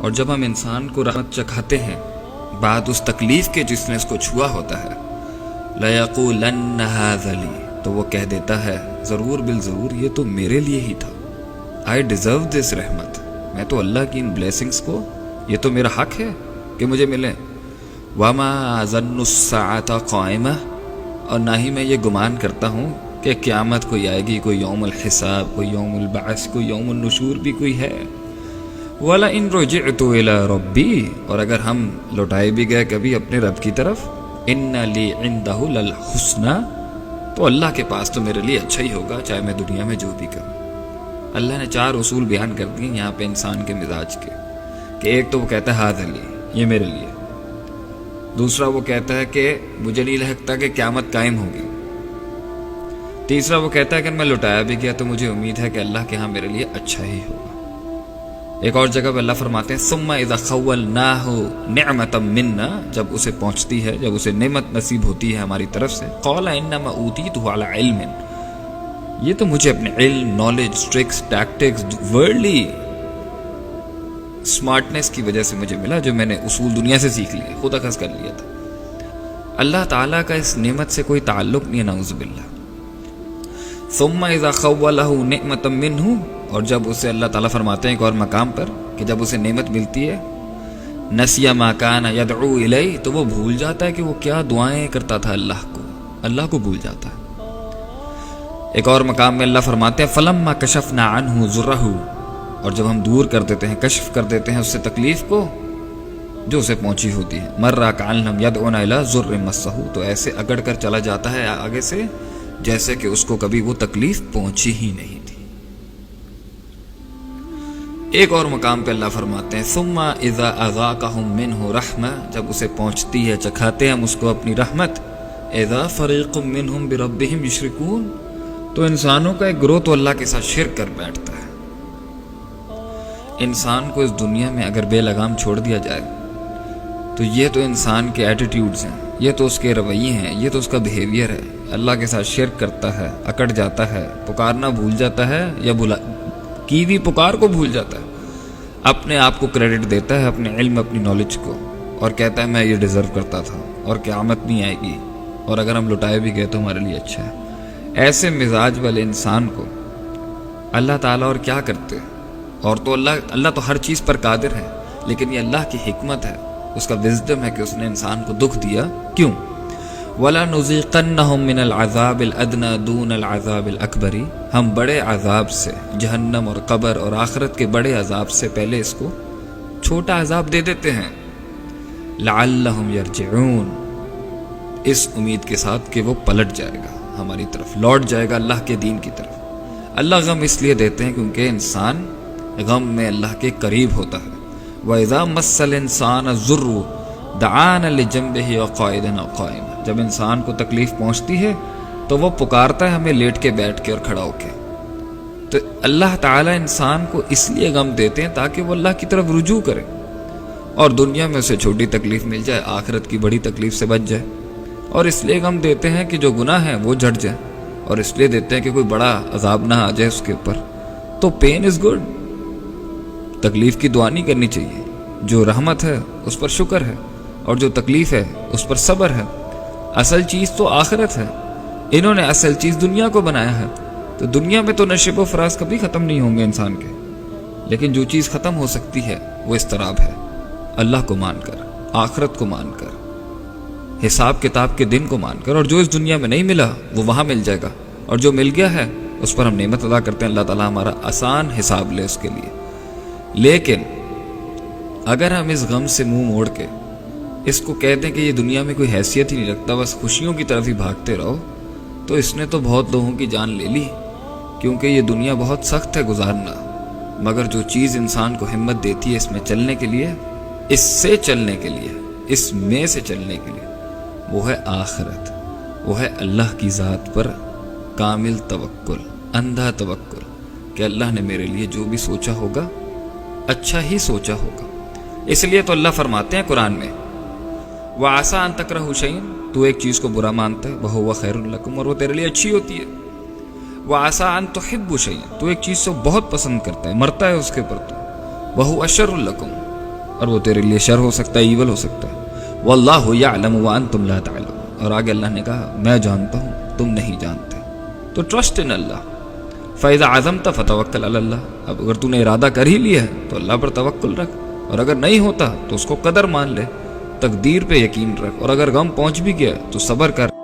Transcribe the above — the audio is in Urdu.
اور جب ہم انسان کو رحمت چکھاتے ہیں بعد اس تکلیف کے جس نے اس کو چھوا ہوتا ہے، لَيَقُولَنَّ هَذَا لِي، تو وہ کہہ دیتا ہے ضرور بالضرور یہ تو میرے لیے ہی تھا. I deserve this رحمت، میں تو اللہ کی ان بلیسنگز کو، یہ تو میرا حق ہے کہ مجھے ملے. وَمَا أَظُنُّ السَّاعَةَ قَائِمَةً، اور نہ ہی میں یہ گمان کرتا ہوں کہ قیامت کوئی آئے گی، کوئی یوم الحساب، کوئی یوم البعث، کوئی یوم النشور بھی کوئی ہے. وَلَئِن رُجِعْتُ إِلَىٰ رَبِّي، اور اگر ہم لوٹائے بھی گئے کبھی اپنے رب کی طرف، إِنَّ لِي عِندَهُ لَلْحُسْنَىٰ، تو اللہ کے پاس تو میرے لیے اچھا ہی ہوگا چاہے میں دنیا میں جو بھی کروں. اللہ نے 4 اصول بیان کر دیے یہاں پہ انسان کے مزاج کے، کہ ایک تو وہ کہتا ہے ہاذا لی، یہ میرے لیے. دوسرا وہ کہتا ہے کہ مجھے نہیں لگتا کہ قیامت قائم ہوگی. تیسرا وہ کہتا ہے کہ میں لوٹایا بھی گیا تو مجھے امید ہے کہ اللہ کے ہاں میرے لیے اچھا ہی ہوگا. ایک اور جگہ پہ اللہ فرماتے ہیں ثم اذا خولناه نعمة منا، جب اسے پہنچتی ہے، جب اسے نعمت نصیب ہوتی ہے ہماری طرف سے، قال انما اوتیته على علم، یہ تو مجھے اپنے علم، نالج، ٹرکس، ٹیکٹکس، ورلڈلی سمارٹنس کی وجہ سے مجھے ملا، جو میں نے اصول دنیا سے سیکھ لیے، خود اخذ کر لیا تھا. اللہ تعالیٰ کا اس نعمت سے کوئی تعلق نہیں ہے، نعوذ باللہ. ثم اذا خوله نعمة منه، اور جب اسے اللہ تعالیٰ فرماتے ہیں ایک اور مقام پر کہ جب اسے نعمت ملتی ہے، نسی ما کان یدعو الیہ، تو وہ بھول جاتا ہے کہ وہ کیا دعائیں کرتا تھا اللہ کو بھول جاتا ہے. ایک اور مقام میں اللہ فرماتے ہیں فلما کشفنا عنہ ضرہ، اور جب ہم دور کر دیتے ہیں، کشف کر دیتے ہیں اس سے تکلیف کو جو اسے پہنچی ہوتی ہے، مر کان لم یدعونا الی ضر مسہ، تو ایسے اگڑ کر چلا جاتا ہے آگے سے جیسے کہ اس کو کبھی وہ تکلیف پہنچی ہی نہیں تھی. ایک اور مقام پہ اللہ فرماتے ہیں ثم اذا اذاقهم منه رحمہ، جب اسے پہنچتی ہے، چکھاتے ہیں ہم اس کو اپنی رحمت، اذا فریق منهم بربهم یشرکون، تو انسانوں کا ایک گروہ تو اللہ کے ساتھ شرک کر بیٹھتا ہے. انسان کو اس دنیا میں اگر بے لگام چھوڑ دیا جائے تو یہ تو انسان کے ایٹیٹیوڈز ہیں، یہ تو اس کے رویے ہیں، یہ تو اس کا بیہیویئر ہے. اللہ کے ساتھ شرک کرتا ہے، اکڑ جاتا ہے، پکارنا بھول جاتا ہے، یا کی بھی پکار کو بھول جاتا ہے، اپنے آپ کو کریڈٹ دیتا ہے، اپنے علم، اپنی نالج کو، اور کہتا ہے میں یہ ڈیزرو کرتا تھا اور قیامت نہیں آئے گی، اور اگر ہم لٹائے بھی گئے تو ہمارے لیے اچھا ہے. ایسے مزاج والے انسان کو اللہ تعالیٰ اور کیا کرتے، اور تو اللہ تو ہر چیز پر قادر ہے، لیکن یہ اللہ کی حکمت ہے، اس کا وزڈم ہے کہ اس نے انسان کو دکھ دیا. کیوں؟ وَلَنُذِيقَنَّهُم مِّنَ الْعَذَابِ الْأَدْنَىٰ دُونَ الْعَذَابِ الْأَكْبَرِ، ہم بڑے عذاب سے، جہنم اور قبر اور آخرت کے بڑے عذاب سے پہلے اس کو چھوٹا عذاب دے دیتے ہیں. لَعَلَّهُمْ يَرْجِعُونَ، اس امید کے ساتھ کہ وہ پلٹ جائے گا ہماری طرف، لوٹ جائے گا اللہ کے دین کی طرف. اللہ غم اس لیے دیتے ہیں کیونکہ انسان غم میں اللہ کے قریب ہوتا ہے. وَإِذَا مَسَّ الْإِنسَانَ الضُّرُّ دَعَانَ لِجَنبِهِ وَقَاعِدًا أَوْ قَائِمًا، جب انسان کو تکلیف پہنچتی ہے تو وہ پکارتا ہے ہمیں لیٹ کے، بیٹھ کے اور کھڑا ہو کے. تو اللہ تعالیٰ انسان کو اس لیے غم دیتے ہیں تاکہ وہ اللہ کی طرف رجوع کرے، اور دنیا میں اسے چھوٹی تکلیف مل جائے، آخرت کی بڑی تکلیف سے بچ جائے. اور اس لیے غم دیتے ہیں کہ جو گناہ ہے وہ جھٹ جائے، اور اس لیے دیتے ہیں کہ کوئی بڑا عذاب نہ آ جائے اس کے اوپر. تو پین از گڈ، تکلیف کی دعا نہیں کرنی چاہیے. جو رحمت ہے اس پر شکر ہے، اور جو تکلیف ہے اس پر صبر ہے. اصل چیز تو آخرت ہے، انہوں نے اصل چیز دنیا کو بنایا ہے. تو دنیا میں تو نشیب و فراز کبھی ختم نہیں ہوں گے انسان کے، لیکن جو چیز ختم ہو سکتی ہے وہ اضطراب ہے. اللہ کو مان کر، آخرت کو مان کر، حساب کتاب کے دن کو مان کر، اور جو اس دنیا میں نہیں ملا وہ وہاں مل جائے گا، اور جو مل گیا ہے اس پر ہم نعمت ادا کرتے ہیں. اللہ تعالیٰ ہمارا آسان حساب لے اس کے لیے. لیکن اگر ہم اس غم سے منہ موڑ کے اس کو کہتے ہیں کہ یہ دنیا میں کوئی حیثیت ہی نہیں رکھتا، بس خوشیوں کی طرف ہی بھاگتے رہو، تو اس نے تو بہت لوگوں کی جان لے لی. کیونکہ یہ دنیا بہت سخت ہے گزارنا، مگر جو چیز انسان کو ہمت دیتی ہے اس میں چلنے کے لیے، اس سے چلنے کے لیے، اس میں سے چلنے کے لیے، وہ ہے آخرت، وہ ہے اللہ کی ذات پر کامل توکل، اندھا توکل کہ اللہ نے میرے لیے جو بھی سوچا ہوگا اچھا ہی سوچا ہوگا. اس لیے تو اللہ فرماتے ہیں قرآن میں وَعَسَىٰ أَن تَكْرَهُوا شَيْئًا، تو ایک چیز کو برا مانتا ہے، وَهُوَ خَيْرٌ لَكُمْ، اور وہ تیرے لیے اچھی ہوتی ہے. وَعَسَىٰ أَن تُحِبُّوا شَيْئًا، تو ایک چیز سے بہت پسند کرتا ہے، مرتا ہے اس کے پر، تو وَهُوَ شَرٌ لَكُمْ، اور وہ تیرے لیے شر ہو سکتا ہے، ایول ہو سکتا ہے۔ واللہ یعلم وانتم لا تعلمون، اور آگے اللہ نے کہا میں جانتا ہوں تم نہیں جانتے، تو ٹرسٹ ان اللہ۔ فَإِذَا عَزَمْتَ فَتَوَكَّلْ عَلَى اللَّهِ، اب اگر تو نے ارادہ کر ہی لیا ہے تو اللہ پر توکل رکھ، اور اگر نہیں ہوتا تو اس کو قدر مان لے، تقدیر پہ یقین رکھ، اور اگر غم پہنچ بھی گیا تو صبر کر۔